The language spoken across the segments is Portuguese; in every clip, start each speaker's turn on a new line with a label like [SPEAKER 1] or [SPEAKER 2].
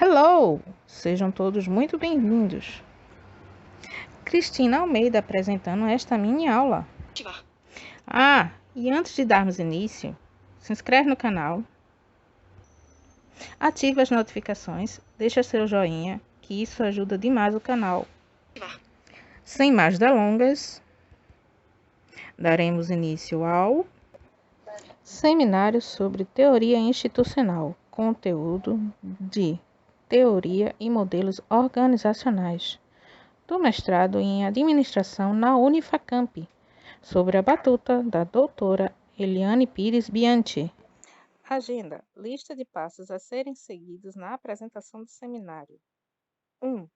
[SPEAKER 1] Hello! Sejam todos muito bem-vindos. Cristina Almeida apresentando esta mini aula. E antes de darmos início, se inscreve no canal, ativa as notificações, deixa seu joinha, que isso ajuda demais o canal. Sem mais delongas, daremos início ao seminário sobre teoria institucional, conteúdo de teoria e modelos organizacionais, do mestrado em administração na Unifacamp, sobre a batuta da doutora Eliane Pires Bianchi. Agenda: lista de passos a serem seguidos na apresentação do seminário. 1.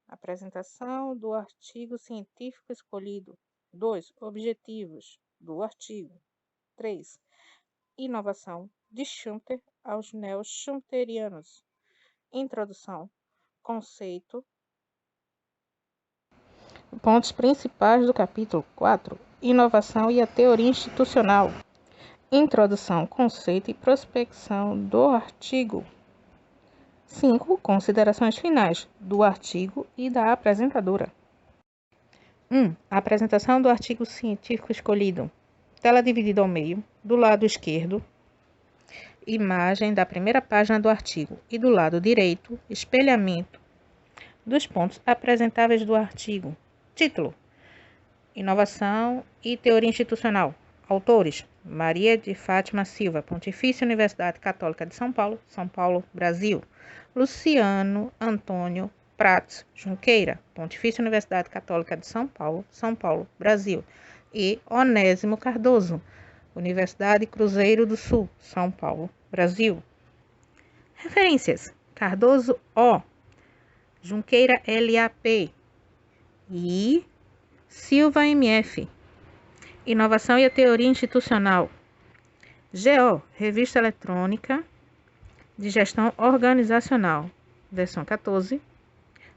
[SPEAKER 1] Apresentação do artigo científico escolhido. 2. Objetivos do artigo. 3. Inovação de Schumpeter aos neo-schumpeterianos. Introdução. Conceito. Pontos principais do capítulo 4. Inovação e a teoria institucional. Introdução, conceito e prospecção do artigo. 5. Considerações finais do artigo e da apresentadora. 1. Apresentação do artigo científico escolhido. Tela dividida ao meio. Do lado esquerdo, imagem da primeira página do artigo. E do lado direito, espelhamento dos pontos apresentáveis do artigo. Título: Inovação e Teoria Institucional. Autores: Maria de Fátima Silva, Pontifícia Universidade Católica de São Paulo, Brasil. Luciano Antônio Prats Junqueira, Pontifícia Universidade Católica de São Paulo, Brasil. E Onésimo Cardoso, Universidade Cruzeiro do Sul, São Paulo, Brasil. Referências: Cardoso O, Junqueira LAP e Silva MF. Inovação e a Teoria Institucional. GO, Revista Eletrônica de Gestão Organizacional, versão 14,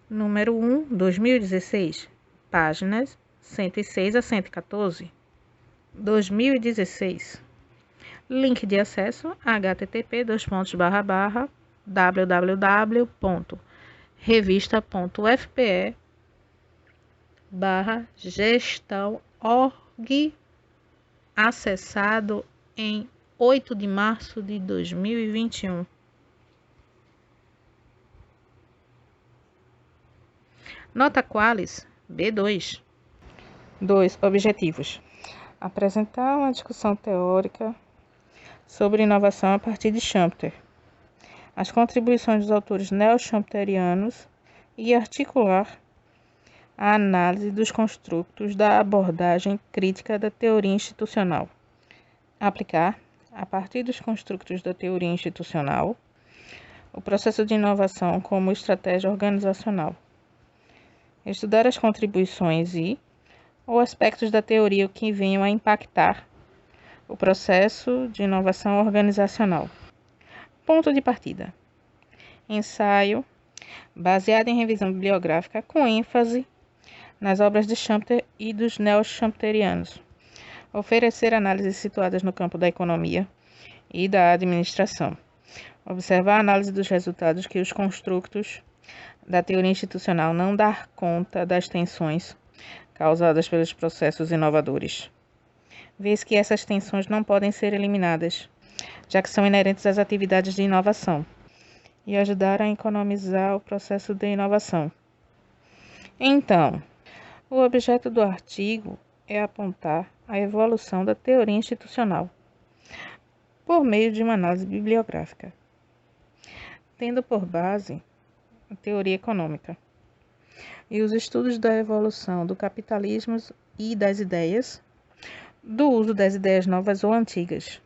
[SPEAKER 1] número 1, 2016, páginas 106 a 114, 2016. Link de acesso: http://www.revista.fpe/gestão.org, acessado em 8 de março de 2021. Nota qualis B2. 2. Objetivos: apresentar uma discussão teórica sobre inovação a partir de Schumpeter, as contribuições dos autores neo-schumpeterianos e articular a análise dos construtos da abordagem crítica da teoria institucional. Aplicar, a partir dos construtos da teoria institucional, o processo de inovação como estratégia organizacional. Estudar as contribuições ou aspectos da teoria que venham a impactar o processo de inovação organizacional. Ponto de partida: ensaio baseado em revisão bibliográfica com ênfase nas obras de Schumpeter e dos neo-schumpeterianos. Oferecer análises situadas no campo da economia e da administração. Observar a análise dos resultados que os construtos da teoria institucional não dar conta das tensões causadas pelos processos inovadores. Vês que essas tensões não podem ser eliminadas, já que são inerentes às atividades de inovação, e ajudar a economizar o processo de inovação. Então, o objeto do artigo é apontar a evolução da teoria institucional por meio de uma análise bibliográfica, tendo por base a teoria econômica e os estudos da evolução do capitalismo e das ideias, do uso das ideias novas ou antigas,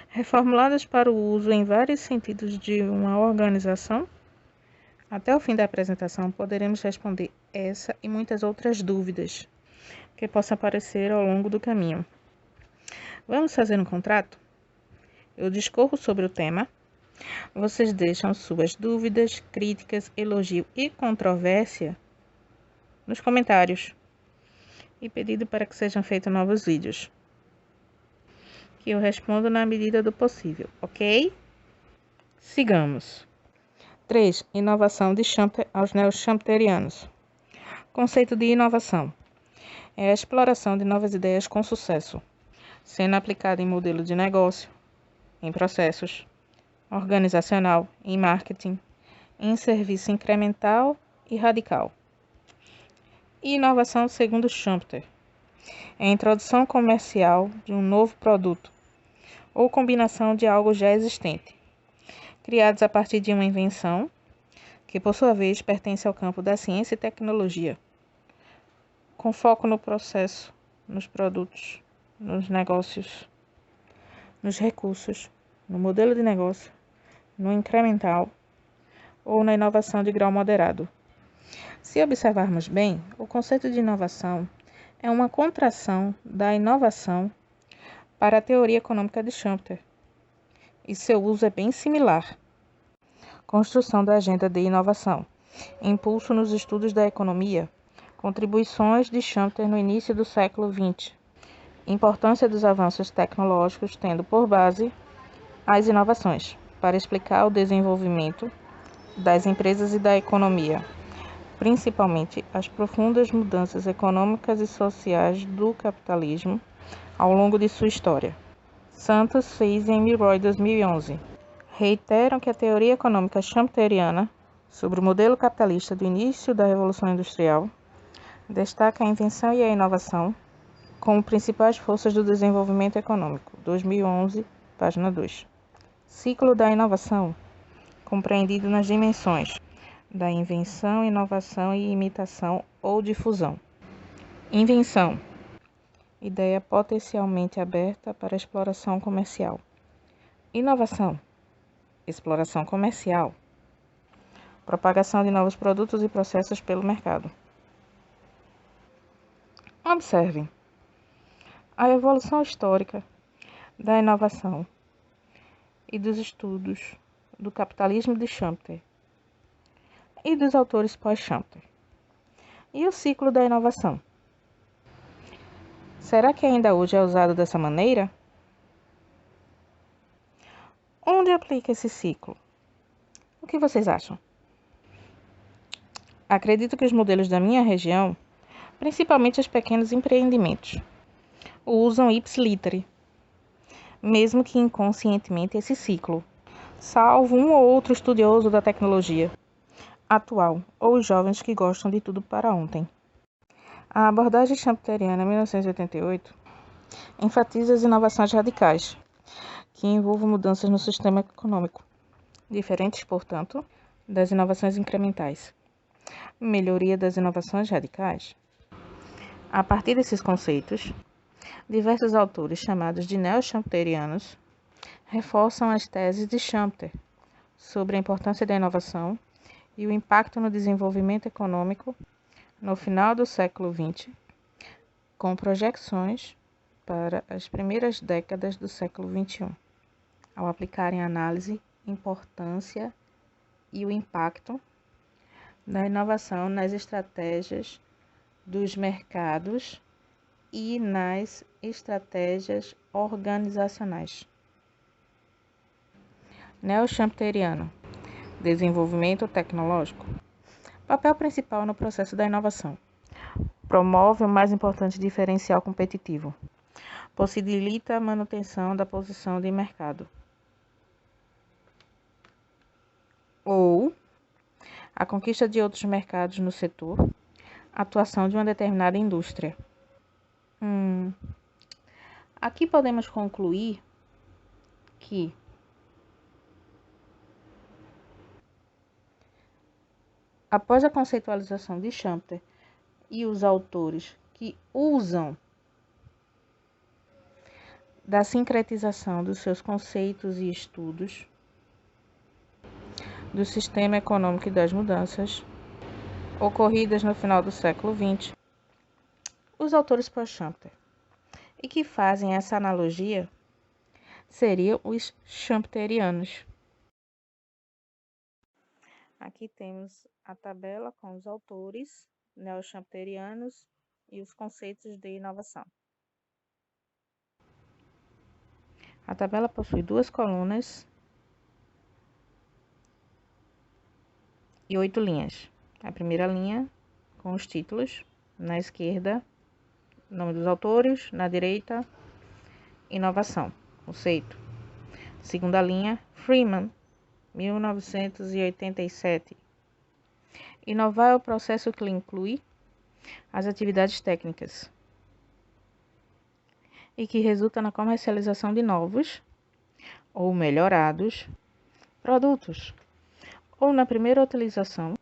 [SPEAKER 1] reformuladas para o uso em vários sentidos de uma organização. Até o fim da apresentação, poderemos responder essa e muitas outras dúvidas que possam aparecer ao longo do caminho. Vamos fazer um contrato? Eu discorro sobre o tema. Vocês deixam suas dúvidas, críticas, elogio e controvérsia nos comentários. E pedido para que sejam feitos novos vídeos, que eu respondo na medida do possível, ok? Sigamos. 3. Inovação de Schumpeter aos neo-schumpeterianos. Conceito de inovação é a exploração de novas ideias com sucesso, sendo aplicada em modelo de negócio, em processos, organizacional, em marketing, em serviço incremental e radical. Inovação segundo Schumpeter é a introdução comercial de um novo produto ou combinação de algo já existente, criados a partir de uma invenção, que por sua vez pertence ao campo da ciência e tecnologia, com foco no processo, nos produtos, nos negócios, nos recursos, no modelo de negócio, no incremental ou na inovação de grau moderado. Se observarmos bem, o conceito de inovação é uma contração da inovação para a teoria econômica de Schumpeter, e seu uso é bem similar. Construção da agenda de inovação, impulso nos estudos da economia, contribuições de Schumpeter no início do século XX, importância dos avanços tecnológicos tendo por base as inovações, para explicar o desenvolvimento das empresas e da economia, principalmente as profundas mudanças econômicas e sociais do capitalismo ao longo de sua história. Santos fez em Milroy 2011. Reiteram que a teoria econômica schumpeteriana sobre o modelo capitalista do início da Revolução Industrial destaca a invenção e a inovação como principais forças do desenvolvimento econômico. 2011, página 2. Ciclo da inovação, compreendido nas dimensões da invenção, inovação e imitação ou difusão. Invenção, ideia potencialmente aberta para exploração comercial. Inovação, exploração comercial, propagação de novos produtos e processos pelo mercado. Observem a evolução histórica da inovação e dos estudos do capitalismo de Schumpeter e dos autores pós-Schumpeter. E o ciclo da inovação? Será que ainda hoje é usado dessa maneira? Onde aplica esse ciclo? O que vocês acham? Acredito que os modelos da minha região, principalmente os pequenos empreendimentos, usam ipsiliteri, mesmo que inconscientemente, esse ciclo, salvo um ou outro estudioso da tecnologia atual ou os jovens que gostam de tudo para ontem. A abordagem schumpeteriana 1988 enfatiza as inovações radicais, que envolvem mudanças no sistema econômico, diferentes, portanto, das inovações incrementais. Melhoria das inovações radicais. A partir desses conceitos, diversos autores chamados de neo-schumpeterianos reforçam as teses de Schumpeter sobre a importância da inovação e o impacto no desenvolvimento econômico no final do século XX, com projeções para as primeiras décadas do século XXI, ao aplicarem a análise, importância e o impacto da inovação nas estratégias dos mercados e nas estratégias organizacionais. Neo-schumpeteriano. Desenvolvimento tecnológico. Papel principal no processo da inovação. Promove o mais importante diferencial competitivo. Possibilita a manutenção da posição de mercado. Ou a conquista de outros mercados no setor, atuação de uma determinada indústria. Aqui podemos concluir que após a conceitualização de Schumpeter e os autores que usam da sincretização dos seus conceitos e estudos do sistema econômico e das mudanças ocorridas no final do século XX, os autores pós-Schumpeter, e que fazem essa analogia, seriam os schumpeterianos. Aqui temos a tabela com os autores neo-schumpeterianos e os conceitos de inovação. A tabela possui duas colunas e 8 linhas. A primeira linha com os títulos, na esquerda, nome dos autores, na direita, inovação, conceito. Segunda linha, Freeman, 1987. Inovar é o processo que inclui as atividades técnicas e que resulta na comercialização de novos ou melhorados produtos, ou na primeira utilização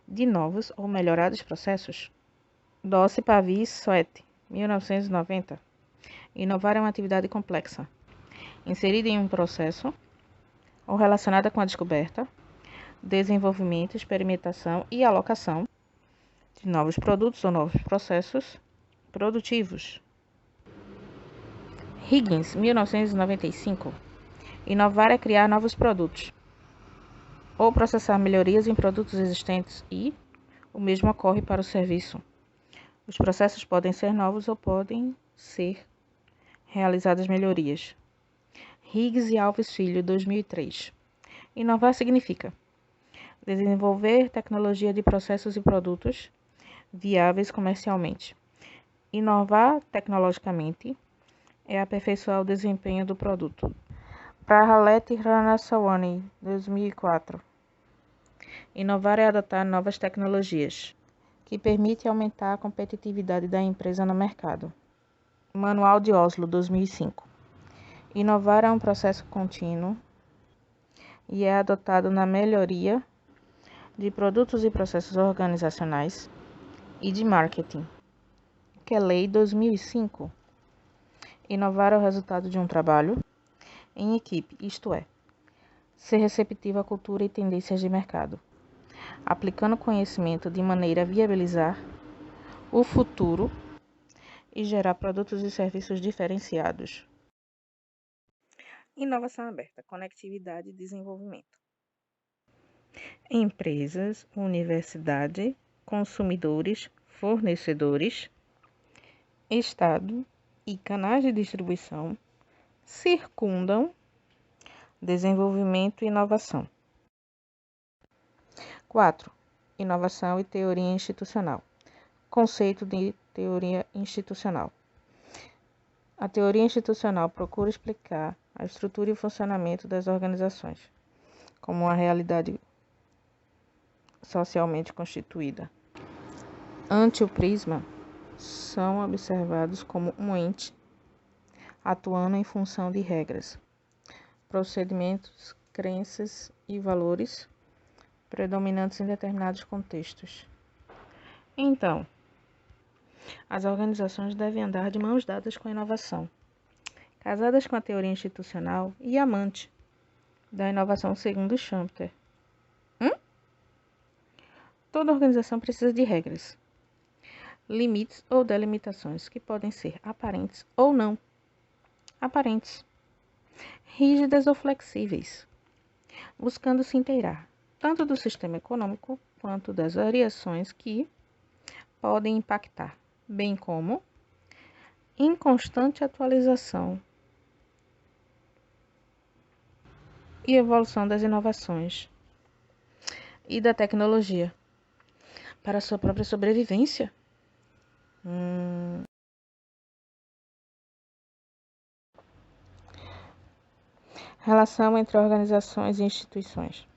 [SPEAKER 1] de novos ou melhorados processos. Doce Pavie Sweat, 1990. Inovar é uma atividade complexa, inserida em um processo ou relacionada com a descoberta, desenvolvimento, experimentação e alocação de novos produtos ou novos processos produtivos. Higgins, 1995. Inovar é criar novos produtos ou processar melhorias em produtos existentes e o mesmo ocorre para o serviço. Os processos podem ser novos ou podem ser realizadas melhorias. Higgs e Alves Filho, 2003. Inovar significa desenvolver tecnologia de processos e produtos viáveis comercialmente. Inovar tecnologicamente é aperfeiçoar o desempenho do produto. Prahalek Ramaswamy, 2004. Inovar é adotar novas tecnologias, que permite aumentar a competitividade da empresa no mercado. Manual de Oslo, 2005. Inovar é um processo contínuo e é adotado na melhoria de produtos e processos organizacionais e de marketing. Kelley, 2005. Inovar é o resultado de um trabalho em equipe, isto é, ser receptivo à cultura e tendências de mercado, aplicando conhecimento de maneira a viabilizar o futuro e gerar produtos e serviços diferenciados. Inovação aberta, conectividade e desenvolvimento. Empresas, universidade, consumidores, fornecedores, Estado e canais de distribuição circundam desenvolvimento e inovação. 4. Inovação e teoria institucional. Conceito de teoria institucional. A teoria institucional procura explicar a estrutura e o funcionamento das organizações, como uma realidade socialmente constituída. Ante o prisma, são observados como um ente atuando em função de regras, procedimentos, crenças e valores predominantes em determinados contextos. Então, as organizações devem andar de mãos dadas com a inovação, casadas com a teoria institucional e amante da inovação segundo Schumpeter. Toda organização precisa de regras, limites ou delimitações que podem ser aparentes ou não aparentes, rígidas ou flexíveis, buscando se inteirar tanto do sistema econômico quanto das variações que podem impactar, bem como em constante atualização e evolução das inovações e da tecnologia para sua própria sobrevivência. Relação entre organizações e instituições.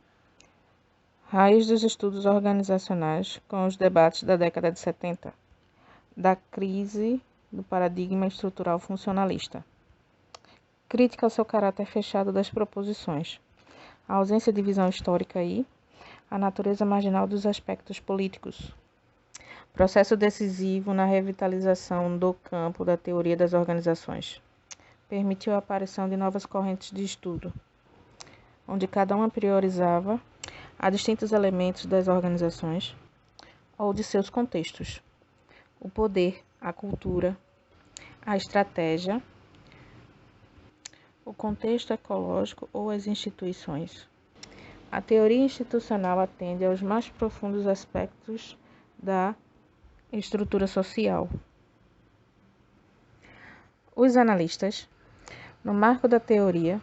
[SPEAKER 1] Raiz dos estudos organizacionais com os debates da década de 70, da crise do paradigma estrutural funcionalista. Crítica ao seu caráter fechado das proposições, a ausência de visão histórica e a natureza marginal dos aspectos políticos. Processo decisivo na revitalização do campo da teoria das organizações. Permitiu a aparição de novas correntes de estudo, onde cada uma priorizava a distintos elementos das organizações ou de seus contextos: o poder, a cultura, a estratégia, o contexto ecológico ou as instituições. A teoria institucional atende aos mais profundos aspectos da estrutura social. Os analistas, no marco da teoria,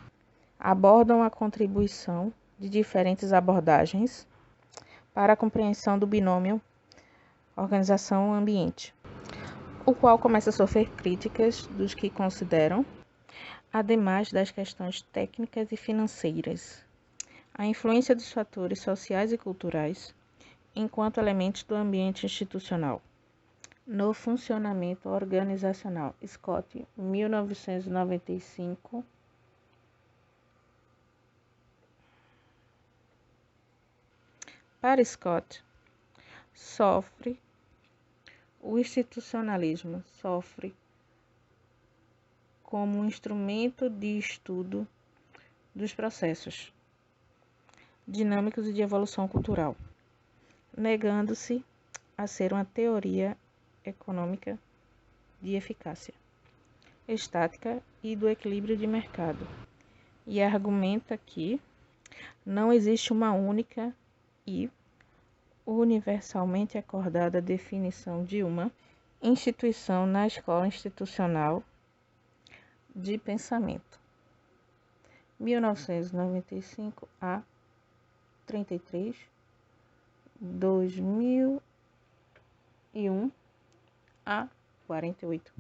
[SPEAKER 1] abordam a contribuição de diferentes abordagens para a compreensão do binômio organização-ambiente, o qual começa a sofrer críticas dos que consideram, ademais das questões técnicas e financeiras, a influência dos fatores sociais e culturais enquanto elementos do ambiente institucional no funcionamento organizacional. Scott, 1995. Para Scott, o institucionalismo sofre como um instrumento de estudo dos processos dinâmicos e de evolução cultural, negando-se a ser uma teoria econômica de eficácia estática e do equilíbrio de mercado, e argumenta que não existe uma única e universalmente acordada definição de uma instituição na escola institucional de pensamento. 1995 a 33, 2001 a 48.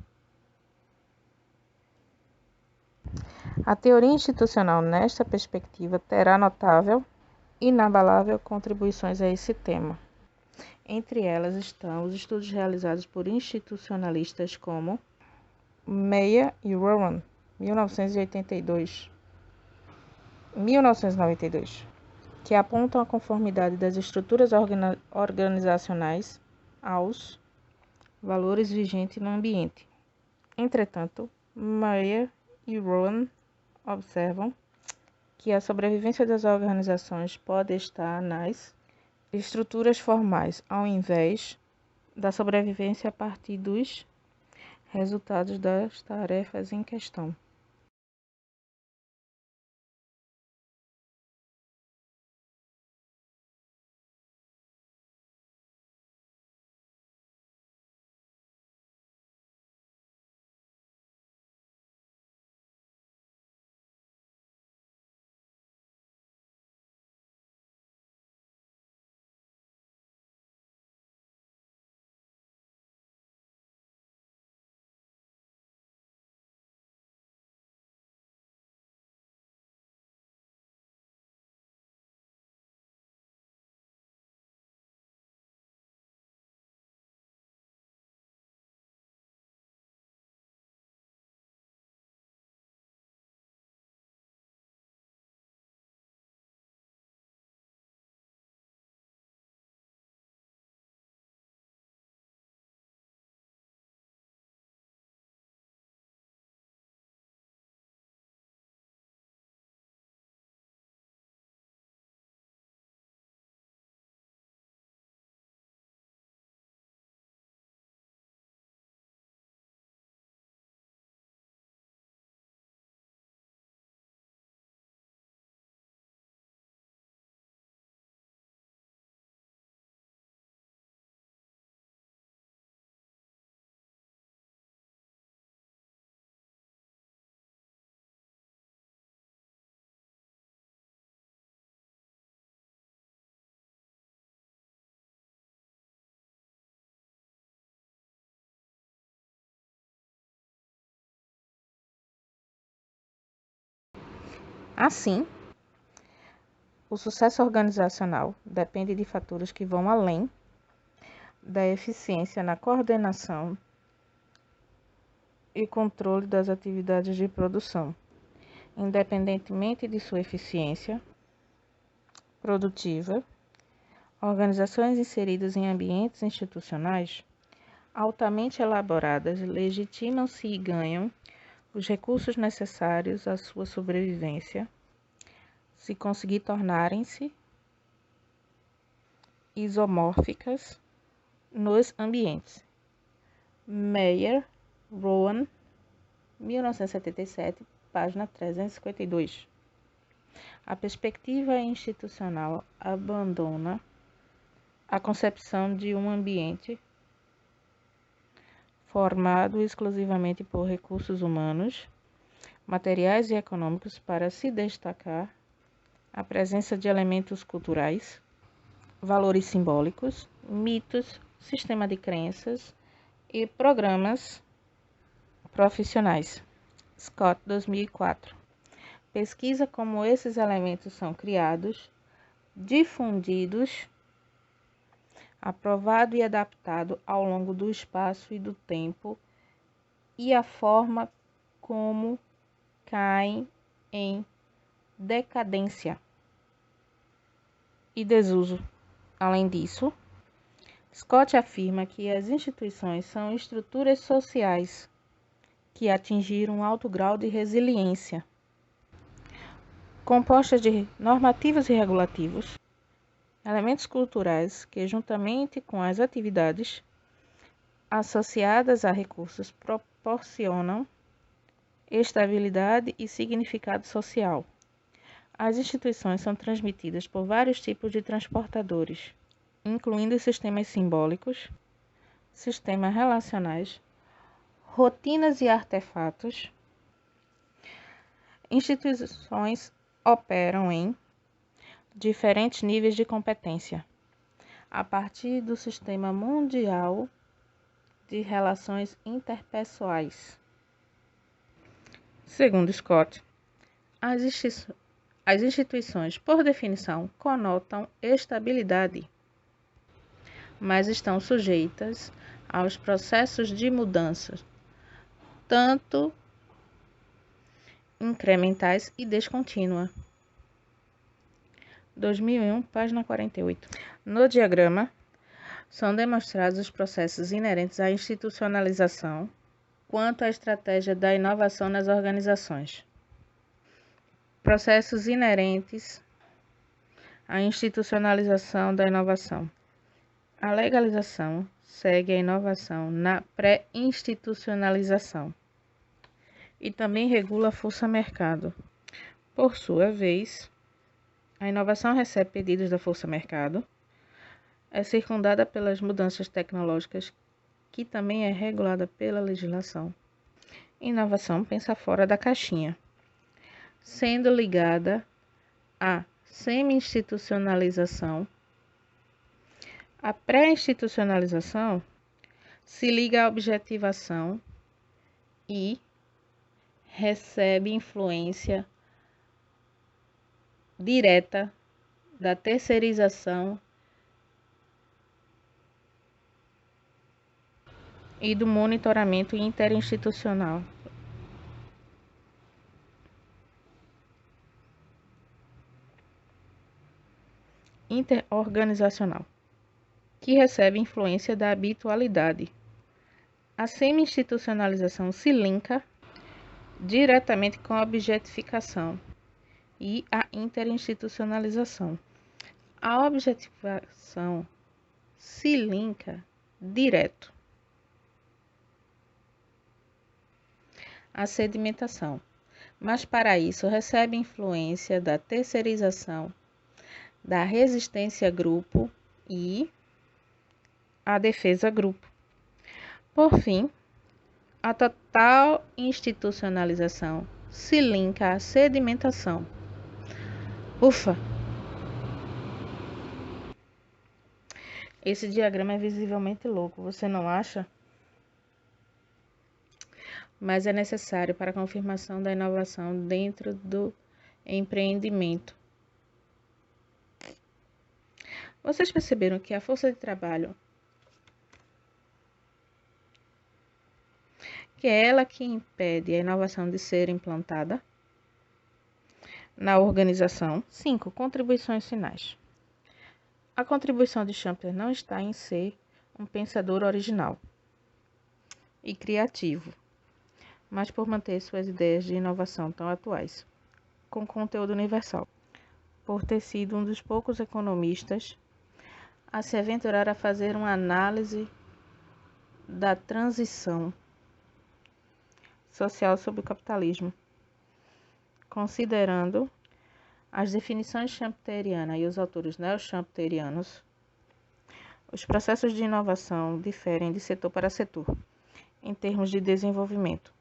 [SPEAKER 1] A teoria institucional, nesta perspectiva, terá notável e inabalável contribuições a esse tema. Entre elas estão os estudos realizados por institucionalistas como Meyer e Rowan, 1992, que apontam a conformidade das estruturas organizacionais aos valores vigentes no ambiente. Entretanto, Meyer e Rowan observam que a sobrevivência das organizações pode estar nas estruturas formais, ao invés da sobrevivência a partir dos resultados das tarefas em questão. Assim, o sucesso organizacional depende de fatores que vão além da eficiência na coordenação e controle das atividades de produção, independentemente de sua eficiência produtiva. Organizações inseridas em ambientes institucionais altamente elaboradas legitimam-se e ganham os recursos necessários à sua sobrevivência, se conseguir tornarem-se isomórficas nos ambientes. Meyer, Rowan, 1977, página 352. A perspectiva institucional abandona a concepção de um ambiente formado exclusivamente por recursos humanos, materiais e econômicos para se destacar a presença de elementos culturais, valores simbólicos, mitos, sistema de crenças e programas profissionais. Scott, 2004. Pesquisa como esses elementos são criados, difundidos, aprovado e adaptado ao longo do espaço e do tempo e a forma como caem em decadência e desuso. Além disso, Scott afirma que as instituições são estruturas sociais que atingiram um alto grau de resiliência, compostas de normativos e regulativos, elementos culturais que, juntamente com as atividades associadas a recursos, proporcionam estabilidade e significado social. As instituições são transmitidas por vários tipos de transportadores, incluindo sistemas simbólicos, sistemas relacionais, rotinas e artefatos. Instituições operam em diferentes níveis de competência, a partir do sistema mundial de relações interpessoais. Segundo Scott, as instituições, por definição, conotam estabilidade, mas estão sujeitas aos processos de mudança, tanto incrementais e descontínua. 2001, página 48. No diagrama, são demonstrados os processos inerentes à institucionalização quanto à estratégia da inovação nas organizações. Processos inerentes à institucionalização da inovação. A legalização segue a inovação na pré-institucionalização e também regula a força-mercado. Por sua vez, a inovação recebe pedidos da força-mercado, é circundada pelas mudanças tecnológicas, que também é regulada pela legislação. Inovação pensa fora da caixinha, sendo ligada à semi-institucionalização. A pré-institucionalização se liga à objetivação e recebe influência direta da terceirização e do monitoramento interinstitucional. Interorganizacional, que recebe influência da habitualidade. A semi-institucionalização se linka diretamente com a objetificação e a interinstitucionalização. A objetivação se linka direto à sedimentação, mas para isso recebe influência da terceirização, da resistência grupo e a defesa grupo. Por fim, a total institucionalização se linka à sedimentação. Ufa! Esse diagrama é visivelmente louco, você não acha? Mas é necessário para a confirmação da inovação dentro do empreendimento. Vocês perceberam que a força de trabalho, que é ela que impede a inovação de ser implantada na organização? 5. Contribuições finais. A contribuição de Schumpeter não está em ser um pensador original e criativo, mas por manter suas ideias de inovação tão atuais, com conteúdo universal, por ter sido um dos poucos economistas a se aventurar a fazer uma análise da transição social sob o capitalismo, considerando as definições schumpeteriana e os autores neo-schumpeterianos. Os processos de inovação diferem de setor para setor, em termos de desenvolvimento,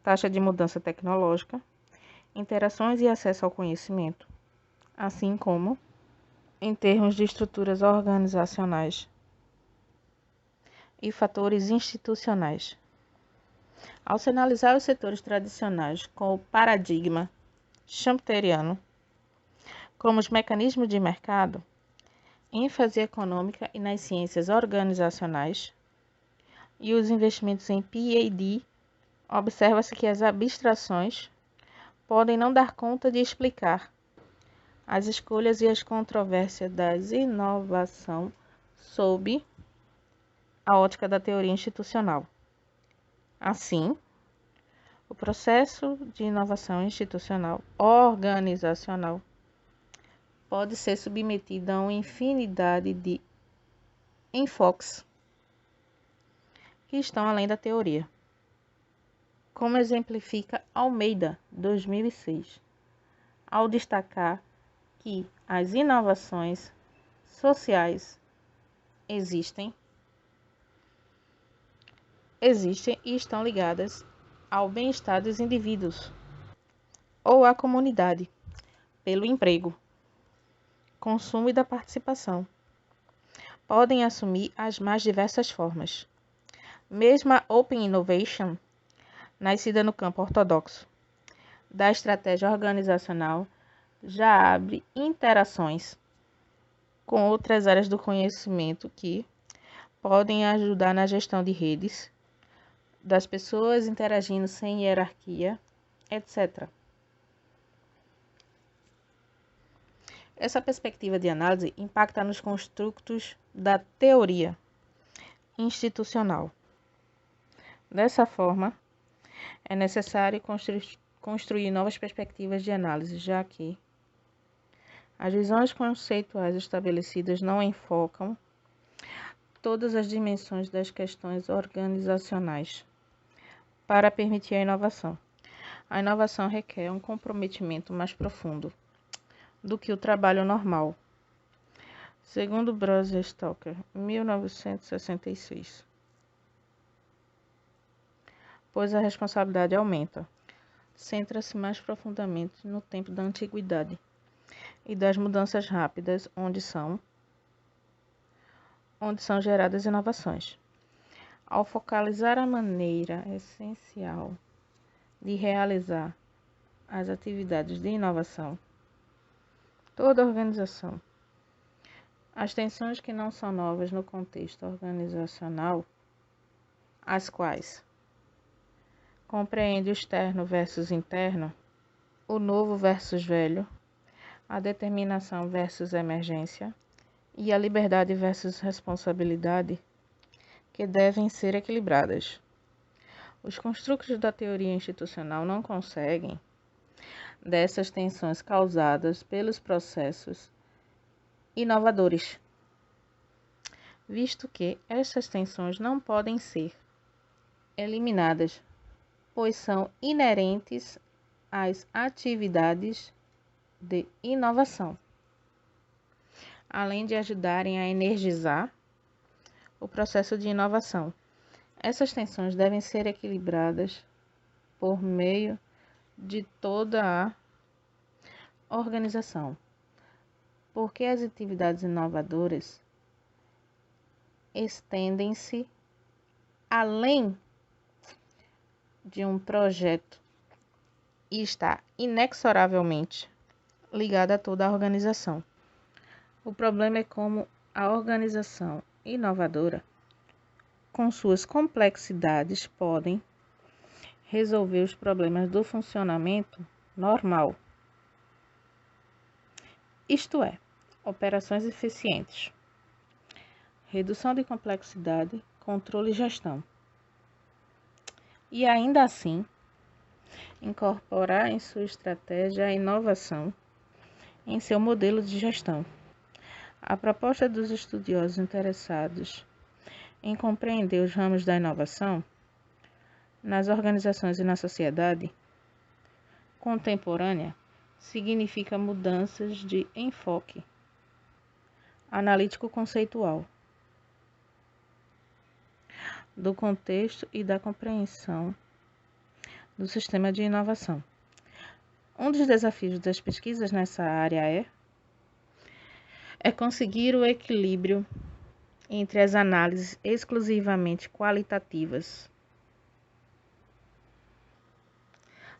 [SPEAKER 1] taxa de mudança tecnológica, interações e acesso ao conhecimento, assim como em termos de estruturas organizacionais e fatores institucionais. Ao se analisar os setores tradicionais com o paradigma schumpeteriano, como os mecanismos de mercado, ênfase econômica e nas ciências organizacionais e os investimentos em P&D, observa-se que as abstrações podem não dar conta de explicar as escolhas e as controvérsias da inovação sob a ótica da teoria institucional. Assim, o processo de inovação institucional organizacional pode ser submetido a uma infinidade de enfoques que estão além da teoria, como exemplifica Almeida, 2006, ao destacar que as inovações sociais existem e estão ligadas ao bem-estar dos indivíduos ou à comunidade, pelo emprego, consumo e da participação. Podem assumir as mais diversas formas. Mesmo a Open Innovation, nascida no campo ortodoxo da estratégia organizacional, já abre interações com outras áreas do conhecimento que podem ajudar na gestão de redes, das pessoas interagindo sem hierarquia, etc. Essa perspectiva de análise impacta nos construtos da teoria institucional. Dessa forma, é necessário construir novas perspectivas de análise, já que as visões conceituais estabelecidas não enfocam todas as dimensões das questões organizacionais para permitir a inovação. A inovação requer um comprometimento mais profundo do que o trabalho normal, segundo Bros e Stoker, 1966. Pois a responsabilidade aumenta, centra-se mais profundamente no tempo da antiguidade e das mudanças rápidas onde são geradas inovações. Ao focalizar a maneira essencial de realizar as atividades de inovação, toda organização, as tensões que não são novas no contexto organizacional, as quais compreende o externo versus interno, o novo versus velho, a determinação versus emergência e a liberdade versus responsabilidade, que devem ser equilibradas. Os construtos da teoria institucional não conseguem dessas tensões causadas pelos processos inovadores, visto que essas tensões não podem ser eliminadas, pois são inerentes às atividades de inovação, além de ajudarem a energizar o processo de inovação. Essas tensões devem ser equilibradas por meio de toda a organização, porque as atividades inovadoras estendem-se além de um projeto e está inexoravelmente ligada a toda a organização. O problema é como a organização inovadora, com suas complexidades, podem resolver os problemas do funcionamento normal. Isto é, operações eficientes, redução de complexidade, controle e gestão. E ainda assim, incorporar em sua estratégia a inovação em seu modelo de gestão. A proposta dos estudiosos interessados em compreender os ramos da inovação nas organizações e na sociedade contemporânea significa mudanças de enfoque analítico-conceitual do contexto e da compreensão do sistema de inovação. Um dos desafios das pesquisas nessa área é é conseguir o equilíbrio entre as análises exclusivamente qualitativas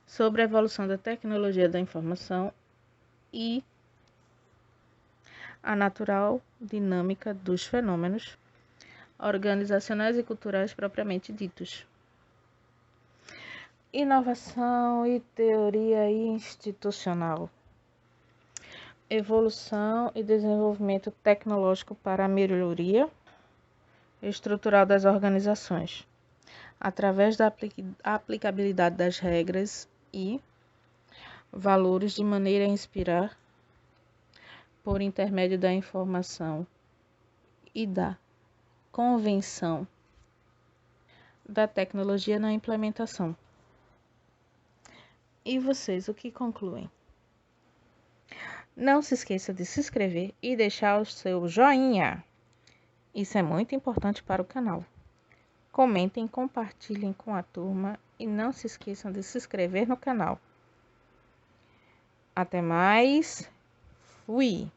[SPEAKER 1] sobre a evolução da tecnologia da informação e a natural dinâmica dos fenômenos organizacionais e culturais propriamente ditos. Inovação e teoria institucional. Evolução e desenvolvimento tecnológico para a melhoria estrutural das organizações, através da aplicabilidade das regras e valores de maneira a inspirar, por intermédio da informação e da convenção da tecnologia na implementação. E vocês, o que concluem? Não se esqueça de se inscrever e deixar o seu joinha. Isso é muito importante para o canal. Comentem, compartilhem com a turma e não se esqueçam de se inscrever no canal. Até mais. Fui!